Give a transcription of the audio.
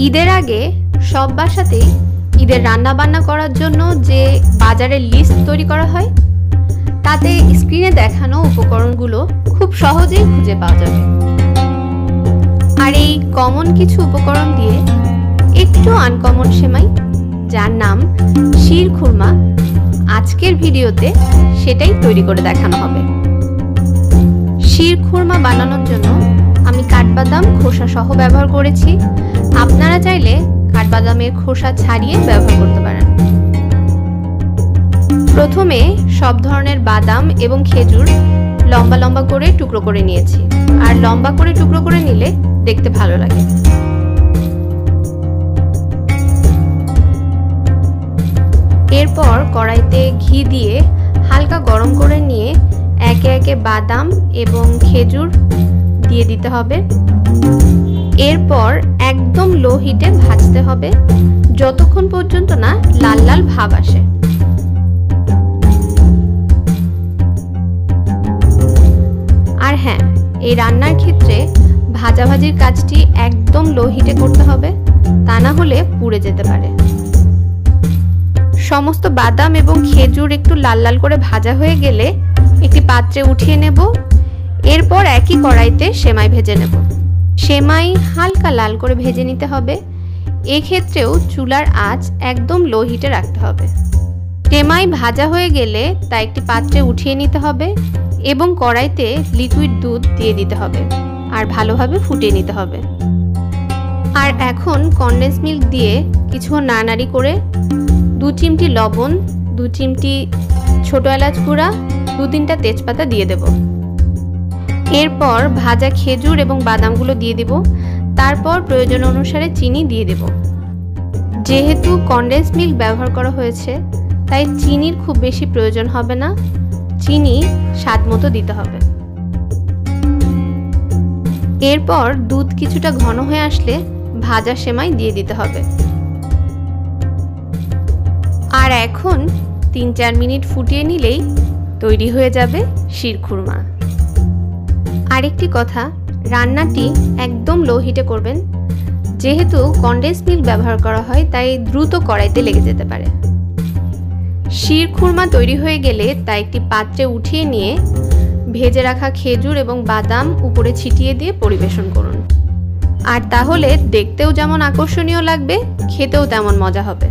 ঈদের আগে সব বাসাতেই ঈদের রান্না বান্না করার জন্য যে বাজারের লিস্ট তৈরি করা হয়, তাতে স্ক্রিনে দেখানো উপকরণগুলো খুব সহজেই খুঁজে পাওয়া যাবে। আর এই কমন কিছু উপকরণ দিয়ে একটু আনকমন সেমাই, যার নাম শির খুরমা, আজকের ভিডিওতে সেটাই তৈরি করে দেখানো হবে। শির খুরমা বানানোর জন্য আমি কাঠবাদাম খোসা সহ ব্যবহার করেছি। আপনারা চাইলে কাঠবাদামের খোসা ছাড়িয়ে ব্যবহার করতে পারেন। প্রথমে সব ধরনের বাদাম এবং খেজুর লম্বা লম্বা করে টুকরো করে নিয়েছি, আর লম্বা করে টুকরো করে নিলে দেখতে ভালো লাগে। এরপর কড়াইতে ঘি দিয়ে হালকা গরম করে নিয়ে একে একে বাদাম এবং খেজুর দিয়ে দিতে হবে। এরপর একদম লো হিটে ভাজতে হবে যতক্ষণ পর্যন্ত না লাল লাল ভাব আসে। আর হ্যাঁ, এই রান্নার ক্ষেত্রে ভাজাভাজির কাজটি একদম লো হিটে করতে হবে, তা না হলে পুড়ে যেতে পারে। সমস্ত বাদাম এবং খেজুর একটু লাল লাল করে ভাজা হয়ে গেলে একটি পাত্রে উঠিয়ে নেব। এরপর একই কড়াইতে সেমাই ভেজে নেব। সেমাই হালকা লাল করে ভেজে নিতে হবে। এক্ষেত্রেও চুলার আঁচ একদম লো হিটে রাখতে হবে। সেমাই ভাজা হয়ে গেলে তা একটি পাত্রে উঠিয়ে নিতে হবে এবং কড়াইতে লিকুইড দুধ দিয়ে দিতে হবে আর ভালোভাবে ফুটিয়ে নিতে হবে। আর এখন কনডেন্স মিল্ক দিয়ে কিছুক্ষণ নাড়ানাড়ি করে 2 চিমটি লবণ, 2 চিমটি ছোট এলাচ গুঁড়া, 2-3টা তেজপাতা দিয়ে দেব। এরপর ভাজা খেজুর এবং বাদামগুলো দিয়ে দেব। তারপর প্রয়োজন অনুসারে চিনি দিয়ে দেব। যেহেতু কনডেন্স মিল্ক ব্যবহার করা হয়েছে, তাই চিনির খুব বেশি প্রয়োজন হবে না। চিনি স্বাদ মতো দিতে হবে। এরপর দুধ কিছুটা ঘন হয়ে আসলে ভাজা সেমাই দিয়ে দিতে হবে। আর এখন 3-4 মিনিট ফুটিয়ে নিলেই তৈরি হয়ে যাবে শির খুরমা। আরেকটি কথা, রান্নাটি একদম লো হিটে করবেন। যেহেতু কনডেন্স মিল্ক ব্যবহার করা হয়, তাই দ্রুত কড়াইতে লেগে যেতে পারে। শির খুরমা তৈরি হয়ে গেলে তা একটি পাত্রে উঠিয়ে নিয়ে ভেজে রাখা খেজুর এবং বাদাম উপরে ছিটিয়ে দিয়ে পরিবেশন করুন। আর তাহলে দেখতেও যেমন আকর্ষণীয় লাগবে, খেতেও তেমন মজা হবে।